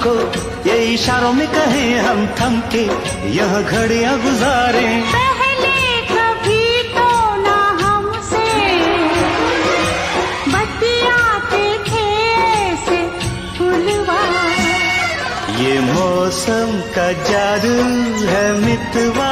हमको, ये इशारों में कहें हम थम के यहाँ घड़ियां गुजारे। पहले कभी तो ना हमसे बतियाते थे ऐसे फुलवा। ये मौसम का जादू है मितवा।